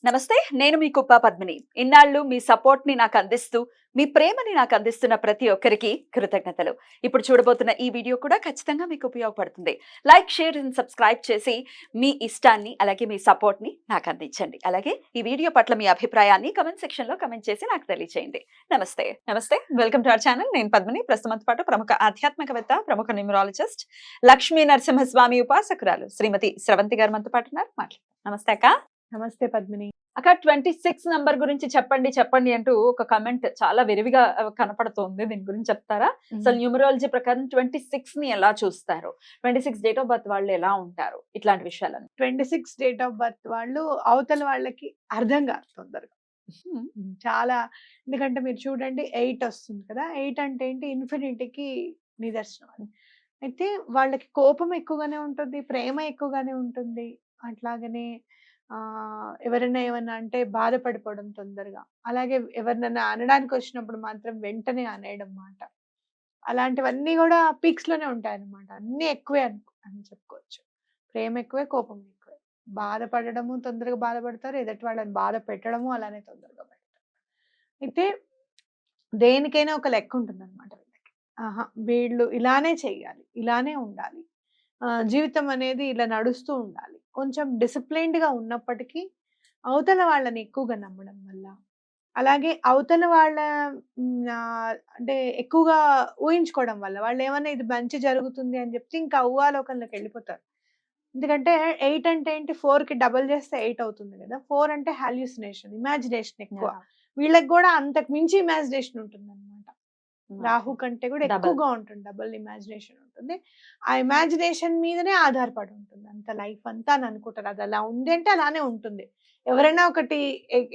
నమస్తే. నేను మీ కుప్ప పద్మిని. ఇన్నాళ్ళు మీ సపోర్ట్‌ని నాకందిస్తూ, మీ ప్రేమని నాకందిస్తున్న ప్రతి ఒక్కరికి కృతజ్ఞతలు. ఇప్పుడు చూడబోతున్న ఈ వీడియో కూడా ఖచ్చితంగా మీకు ఉపయోగపడుతుంది. లైక్, షేర్ అండ్ సబ్స్క్రైబ్ చేసి మీ ఇష్టాన్ని, అలాగే మీ సపోర్ట్‌ని నాకందించండి. అలాగే ఈ వీడియో పట్ల మీ అభిప్రాయాన్ని కామెంట్ సెక్షన్‌లో కామెంట్ చేసి నాకు తెలియజేయండి. నమస్తే. నమస్తే. Welcome to our channel. నేను పద్మిని. ప్రస్తుతంతో పాటు ప్రముఖ ఆధ్యాత్మికవేత్త, ప్రముఖ న్యూమరాలజిస్ట్, లక్ష్మీ నరసింహస్వామి ఉపాసకురాలు శ్రీమతి స్రవంతి గారు మనతో పాటు ఉన్నారు. మాట్లాడదాం. నమస్తే అక్క. నమస్తే పద్మిని. అక్క 26 నంబర్ గురించి చెప్పండి చెప్పండి అంటూ ఒక కమెంట్ చాలా విరివిగా కనపడుతోంది. దీని గురించి చెప్తారా? అసలు న్యూమరాలజీ ప్రకారం 26 ని ఎలా చూస్తారు? 26 డేట్ ఆఫ్ బర్త్ వాళ్ళు ఎలా ఉంటారు? ఇట్లాంటి విషయాలను 26 డేట్ ఆఫ్ బర్త్ వాళ్ళు అవతల వాళ్ళకి అర్థం కాదు తొందరగా. చాలా, ఎందుకంటే మీరు చూడండి 8 వస్తుంది కదా, 8 అంటే ఏంటి, ఇన్ఫినిటీకి నిదర్శనం అది. అయితే వాళ్ళకి కోపం ఎక్కువగానే ఉంటుంది, ప్రేమ ఎక్కువగానే ఉంటుంది. అట్లాగనే ఎవరైనా ఏమన్నా అంటే బాధపడిపోవడం తొందరగా, అలాగే ఎవరినైనా అనడానికి వచ్చినప్పుడు మాత్రం వెంటనే అనేయడం మాట, అలాంటివన్నీ కూడా పీక్స్ లోనే ఉంటాయన్నమాట. అన్ని ఎక్కువే అని చెప్పుకోవచ్చు. ప్రేమ ఎక్కువే, కోపం ఎక్కువే, బాధపడడము తొందరగా బాధపడతారు, ఎదుటి వాళ్ళని బాధ పెట్టడము అలానే తొందరగా పెడతారు. అయితే దేనికైనా ఒక లెక్క ఉంటుంది అనమాట వీళ్ళకి. వీళ్ళు ఇలానే చెయ్యాలి, ఇలానే ఉండాలి, జీవితం అనేది ఇలా నడుస్తూ ఉండాలి. కొంచెం డిసిప్లైన్డ్ గా ఉన్నప్పటికీ అవతల వాళ్ళని ఎక్కువగా నమ్మడం వల్ల, అలాగే అవతల వాళ్ళ అంటే ఎక్కువగా ఊహించుకోవడం వల్ల, వాళ్ళు ఏమన్నా ఇది మంచి జరుగుతుంది అని చెప్తే ఇంకా ఊహాలోకంలోకి వెళ్ళిపోతారు. ఎందుకంటే 8 అంటే ఏంటి, 4 కి డబల్ చేస్తే 8 అవుతుంది కదా. 4 అంటే హాల్యూసినేషన్, ఇమాజినేషన్ ఎక్కువ. వీళ్ళకి కూడా అంతకు మించి ఇమాజినేషన్ ఉంటుంది అనమాట. రాహు కంటే కూడా ఎక్కువగా ఉంటుంది, డబుల్ ఇమాజినేషన్ ఉంటుంది. ఆ ఇమాజినేషన్ మీదనే ఆధారపడి ఉంటుంది అంత లైఫ్ అంతా అని అనుకుంటారు. అది అలా ఉంది అంటే అలానే ఉంటుంది. ఎవరైనా ఒకటి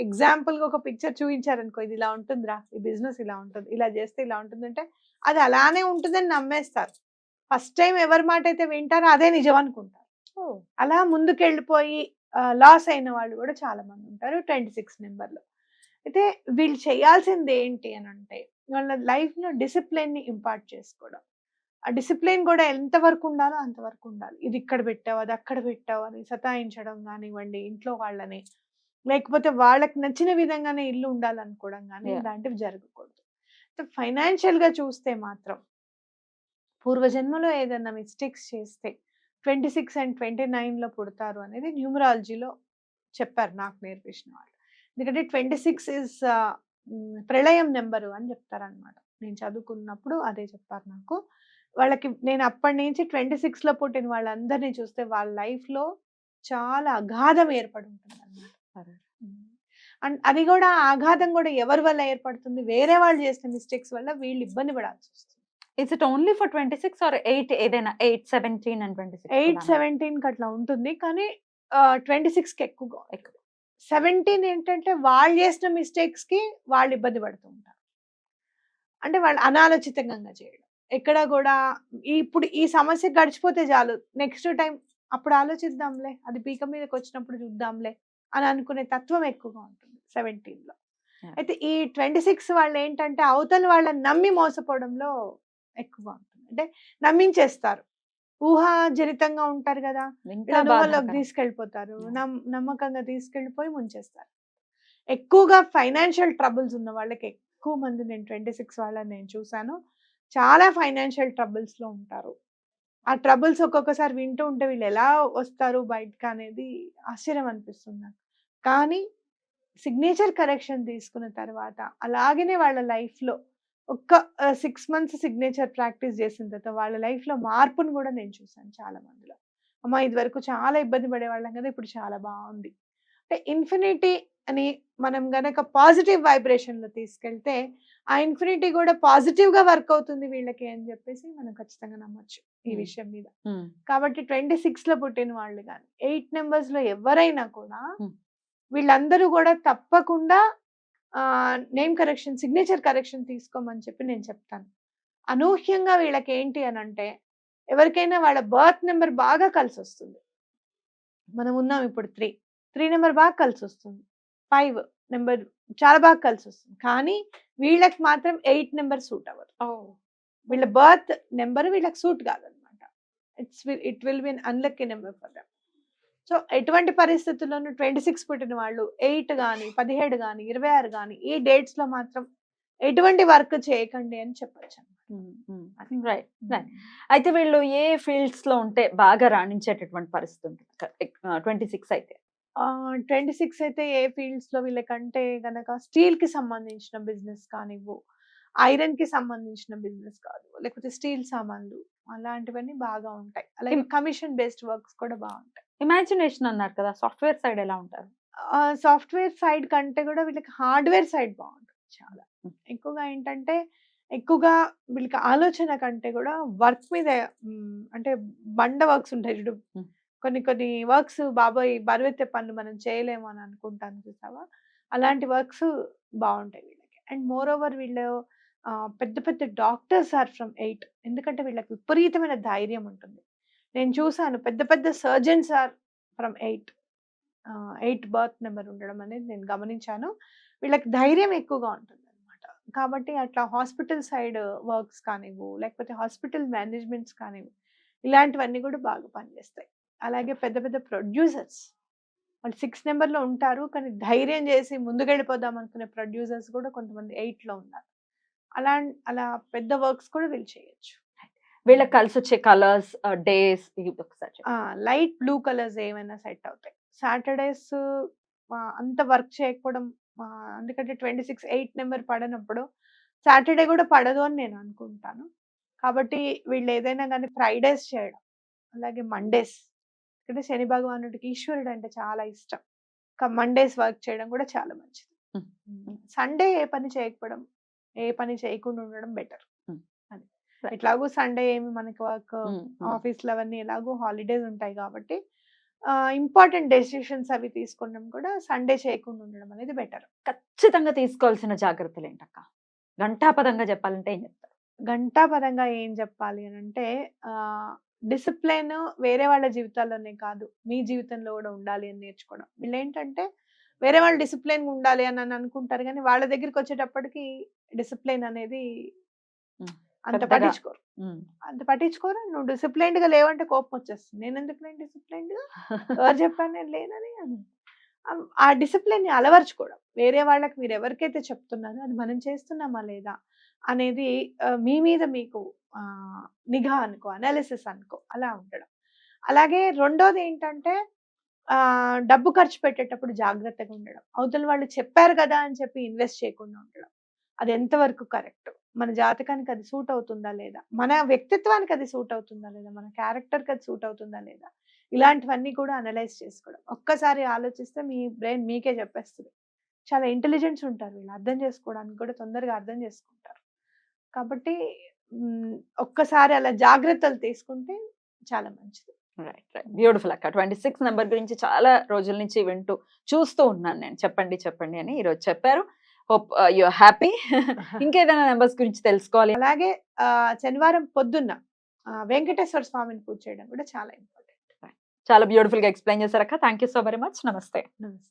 ఎగ్జాంపుల్ గా ఒక పిక్చర్ చూపించారనుకో, ఇది ఇలా ఉంటుందిరా, ఈ బిజినెస్ ఇలా ఉంటుంది, ఇలా చేస్తే ఇలా ఉంటుంది అంటే అది అలానే ఉంటుందని నమ్మేస్తారు. ఫస్ట్ టైం ఎవరి మాట అయితే వింటారో అదే నిజం అనుకుంటారు. అలా ముందుకెళ్ళిపోయి లాస్ అయిన వాళ్ళు కూడా చాలా మంది ఉంటారు 26 నెంబర్లో. అయితే వీళ్ళు చేయాల్సింది ఏంటి అని అంటే, వాళ్ళ లైఫ్ లో డిసిప్లిన్ ని ఇంపార్ట్ చేసుకోవడం. ఆ డిసిప్లిన్ కూడా ఎంత వరకు ఉండాలో అంతవరకు ఉండాలి. ఇది ఇక్కడ పెట్టావు, అది అక్కడ పెట్టావు అని సతాయించడం కానివ్వండి ఇంట్లో వాళ్ళని, లేకపోతే వాళ్ళకి నచ్చిన విధంగానే ఇల్లు ఉండాలనుకోవడం కానీ ఇలాంటివి జరగకూడదు. ఫైనాన్షియల్ గా చూస్తే మాత్రం పూర్వజన్మలో ఏదైనా మిస్టేక్స్ చేస్తే 26 అండ్ 29 లో పుడతారు అనేది న్యూమరాలజీలో చెప్పారు, నాకు నేర్పించిన వాళ్ళు. ఎందుకంటే 26 ఇస్ ప్రళయం నెంబరు అని చెప్తారనమాట. నేను చదువుకున్నప్పుడు అదే చెప్పారు నాకు. వాళ్ళకి నేను అప్పటి నుంచి 26 లో పుట్టిన వాళ్ళందరినీ చూస్తే వాళ్ళ లైఫ్ లో చాలా అగాధం ఏర్పడి ఉంటుంది అనమాట. అండ్ అది కూడా ఆఘాతం కూడా ఎవరి వల్ల ఏర్పడుతుంది, వేరే వాళ్ళు చేసిన మిస్టేక్స్ వల్ల వీళ్ళు ఇబ్బంది పడాల్సి వస్తుంది. Is it only for 26 or 8 ఏదైనా 8, 17 అండ్ 26? 8, 17 అట్లా ఉంటుంది, కానీ 26 కి ఎక్కువ. 17 ఏంటంటే వాళ్ళు చేసిన మిస్టేక్స్ కి వాళ్ళు ఇబ్బంది పడుతూ ఉంటారు. అంటే వాళ్ళు అనాలోచితంగా చేయడం, ఎక్కడ కూడా ఇప్పుడు ఈ సమస్య గడిచిపోతే చాలు, నెక్స్ట్ టైం అప్పుడు ఆలోచిద్దాంలే, అది పీక మీదకి వచ్చినప్పుడు చూద్దాంలే అని అనుకునే తత్వం ఎక్కువగా ఉంటుంది 17 లో. అయితే ఈ 26 వాళ్ళు ఏంటంటే అవతల వాళ్ళని నమ్మి మోసపోవడంలో ఎక్కువగా ఉంటుంది. అంటే నమ్మించేస్తారు, ఊహాజనితంగా ఉంటారు కదా, అనుభవంలోకి తీసుకెళ్ళిపోతారు, నమ్మకంగా తీసుకెళ్ళిపోయి ముంచేస్తారు. ఎక్కువగా ఫైనాన్షియల్ ట్రబుల్స్ ఉన్న వాళ్ళకి ఎక్కువ మంది నేను 26 వాళ్ళని నేను చూసాను, చాలా ఫైనాన్షియల్ ట్రబుల్స్ లో ఉంటారు. ఆ ట్రబుల్స్ ఒక్కొక్కసారి వింటూ ఉంటే వీళ్ళు ఎలా వస్తారు బయటకు అనేది ఆశ్చర్యం అనిపిస్తుంది నాకు. కానీ సిగ్నేచర్ కరెక్షన్ తీసుకున్న తర్వాత అలాగనే వాళ్ళ లైఫ్ లో ఒక్క 6 మంత్స్ సిగ్నేచర్ ప్రాక్టీస్ చేసిన తర్వాత వాళ్ళ లైఫ్ లో మార్పును కూడా నేను చూసాను చాలా మందిలో. అమ్మ ఇది వరకు చాలా ఇబ్బంది పడేవాళ్ళం కదా, ఇప్పుడు చాలా బాగుంది. అంటే ఇన్ఫినిటీ అని మనం గనక పాజిటివ్ వైబ్రేషన్ లో తీసుకెళ్తే ఆ ఇన్ఫినిటీ కూడా పాజిటివ్ గా వర్క్ అవుతుంది వీళ్ళకి అని చెప్పేసి మనం ఖచ్చితంగా నమ్మొచ్చు ఈ విషయం మీద. కాబట్టి 26 లో పుట్టిన వాళ్ళు కానీ 8 నెంబర్స్ లో ఎవరైనా కూడా వీళ్ళందరూ కూడా తప్పకుండా నేమ్ కరెక్షన్, సిగ్నేచర్ కరెక్షన్ తీసుకోమని చెప్పి నేను చెప్తాను. అనూహ్యంగా వీళ్ళకి ఏంటి అని అంటే, ఎవరికైనా వాళ్ళ బర్త్ నెంబర్ బాగా కలిసి వస్తుంది. మనం ఉన్నాం ఇప్పుడు 3 నెంబర్ బాగా కలిసి వస్తుంది, 5 నెంబర్ చాలా బాగా కలిసి వస్తుంది. కానీ వీళ్ళకి మాత్రం 8 నెంబర్ సూట్ అవ్వదు. వీళ్ళ బర్త్ నెంబర్ వీళ్ళకి సూట్ కాదనమాట. It will be an unlucky number for them. So ఎటువంటి పరిస్థితుల్లోనూ 26 పుట్టిన వాళ్ళు 8 గాని, 17 గాని, 26 గాని ఈ డేట్స్ లో మాత్రం ఎటువంటి వర్క్ చేయకండి అని చెప్పొచ్చు. Right right. అయితే వీళ్ళు ఏ ఫీల్డ్స్ లో ఉంటే బాగా రాణించేటటువంటి పరిస్థితి ఉంటుంది 26 అయితే? 26 అయితే ఏ ఫీల్డ్స్ లో వీళ్ళకంటే గనక స్టీల్ కి సంబంధించిన బిజినెస్ కానివ్వు, ఐరన్ కి సంబంధించిన బిజినెస్ కాదు, లేకపోతే స్టీల్ సామాన్లు అలాంటివన్నీ బాగా ఉంటాయి. అలాగే కమిషన్ బేస్డ్ వర్క్స్ కూడా బాగుంటాయి. ఇమాజినేషన్ అన్నారు కదా, సాఫ్ట్వేర్ సైడ్ ఎలా ఉంటారు? సాఫ్ట్వేర్ సైడ్ కంటే కూడా వీళ్ళకి హార్డ్వేర్ సైడ్ బాగుంటుంది చాలా. ఎక్కువగా ఏంటంటే ఎక్కువగా వీళ్ళకి ఆలోచన కంటే కూడా వర్క్ మీద అంటే బండ వర్క్స్ ఉంటాయి చూడు, కొన్ని కొన్ని వర్క్స్ బాబోయ్ బరువెత్తే పనులు మనం చేయలేము అని అనుకుంటాను చూసావా, అలాంటి వర్క్స్ బాగుంటాయి వీళ్ళకి. అండ్ మోర్ ఓవర్ వీళ్ళు పెద్ద పెద్ద డాక్టర్స్ ఆర్ ఫ్రమ్ 8, ఎందుకంటే వీళ్ళకి విపరీతమైన ధైర్యం ఉంటుంది. నేను చూసాను పెద్ద పెద్ద surgeons are from 8 birth number ఉండడం అనేది నేను గమనించాను. వీళ్ళకి ధైర్యం ఎక్కువగా ఉంటుంది అనమాట. కాబట్టి అట్లా హాస్పిటల్ సైడ్ వర్క్స్ కానివ్వు, లేకపోతే హాస్పిటల్ మేనేజ్మెంట్స్ కానివ్వు, ఇలాంటివన్నీ కూడా బాగా పనిచేస్తాయి. అలాగే పెద్ద పెద్ద ప్రొడ్యూసర్స్ వాళ్ళు 6 నెంబర్లో ఉంటారు, కానీ ధైర్యం చేసి ముందుకెళ్ళిపోదాం అనుకునే ప్రొడ్యూసర్స్ కూడా కొంతమంది 8లో ఉన్నారు. అలా అలా పెద్ద వర్క్స్ కూడా వీళ్ళు చేయొచ్చు. వీళ్ళకి కలిసి వచ్చే కలర్స్, డేస్ ఒకసారి చెప్పండి. లైట్ బ్లూ కలర్స్ ఏమైనా సెట్ అవుతాయి. సాటర్డేస్ అంత వర్క్ చేయకపోవడం, ఎందుకంటే 26 8 నెంబర్ పడనప్పుడు సాటర్డే కూడా పడదు అని నేను అనుకుంటాను. కాబట్టి వీళ్ళు ఏదైనా కానీ ఫ్రైడేస్ చేయడం, అలాగే మండేస్, అంటే శని భగవానుడికి ఈశ్వరుడు అంటే చాలా ఇష్టం. మండేస్ వర్క్ చేయడం కూడా చాలా మంచిది. సండే ఏ పని చేయకపోవడం, ఏ పని చేయకుండా ఉండడం బెటర్. అది ఎట్లాగో సండే ఏమి మనకి వర్క్ ఆఫీస్లో అవన్నీ ఎలాగో హాలిడేస్ ఉంటాయి కాబట్టి ఇంపార్టెంట్ డెసిషన్స్ అవి తీసుకోవడం కూడా సండే చేయకుండా ఉండడం అనేది బెటర్. ఖచ్చితంగా తీసుకోవాల్సిన జాగ్రత్తలు ఏంటక్క? గంటాపదంగా చెప్పాలంటే ఏం చెప్తారు? గంటాపదంగా ఏం చెప్పాలి అని అంటే డిసిప్లిన్ వేరే వాళ్ళ జీవితాల్లోనే కాదు, మీ జీవితంలో కూడా ఉండాలి అని నేర్చుకోవడం. వీళ్ళు ఏంటంటే వేరే వాళ్ళు డిసిప్లిన్ ఉండాలి అని అనుకుంటారు, కానీ వాళ్ళ దగ్గరికి వచ్చేటప్పటికి డిసిప్లిన్ అనేది అంత పట్టించుకోరు. అంత పట్టించుకోరు. నువ్వు డిసిప్లైన్డ్ గా లేవంటే కోపం వచ్చేస్తుంది. నేను ఎందుకు లేని డిసిప్లైన్డ్ గా, ఎవరు చెప్పాను నేను లేనని. ఆ డిసిప్లిన్ ని అలవర్చుకోవడం, వేరే వాళ్ళకి మీరు ఎవరికైతే చెప్తున్నారో అది మనం చేస్తున్నామా లేదా అనేది మీ మీద మీకు నిఘా అనుకో, అనాలిసిస్ అనుకో, అలా ఉండడం. అలాగే రెండోది ఏంటంటే డబ్బు ఖర్చు పెట్టేటప్పుడు జాగ్రత్తగా ఉండడం. అవతల వాళ్ళు చెప్పారు కదా అని చెప్పి ఇన్వెస్ట్ చేయకుండా ఉండడం. అది ఎంతవరకు కరెక్ట్, మన జాతకానికి అది సూట్ అవుతుందా లేదా, మన వ్యక్తిత్వానికి అది సూట్ అవుతుందా లేదా, మన క్యారెక్టర్కి అది సూట్ అవుతుందా లేదా, ఇలాంటివన్నీ కూడా అనలైజ్ చేసుకోవడం. ఒక్కసారి ఆలోచిస్తే మీ బ్రెయిన్ మీకే చెప్పేస్తుంది. చాలా ఇంటెలిజెన్స్ ఉంటారు వీళ్ళు, అర్థం చేసుకోవడానికి కూడా తొందరగా అర్థం చేసుకుంటారు. కాబట్టి ఒక్కసారి అలా జాగ్రత్తలు తీసుకుంటే చాలా మంచిది. రైట్ రైట్, బ్యూటిఫుల్ అక్క. 26 నెంబర్ గురించి చాలా రోజుల నుంచి వింటూ చూస్తూ ఉన్నాను నేను. చెప్పండి చెప్పండి అని ఈరోజు చెప్పారు. Hope you are happy. ఇంకేదైనా నెంబర్స్ గురించి తెలుసుకోవాలి? అలాగే శనివారం పొద్దున్న వెంకటేశ్వర స్వామిని పూజ చేయడం కూడా చాలా ఇంపార్టెంట్. చాలా బ్యూటిఫుల్ గా ఎక్స్ప్లెయిన్ చేశారు అక్క. Thank you so very much. నమస్తే. నమస్తే.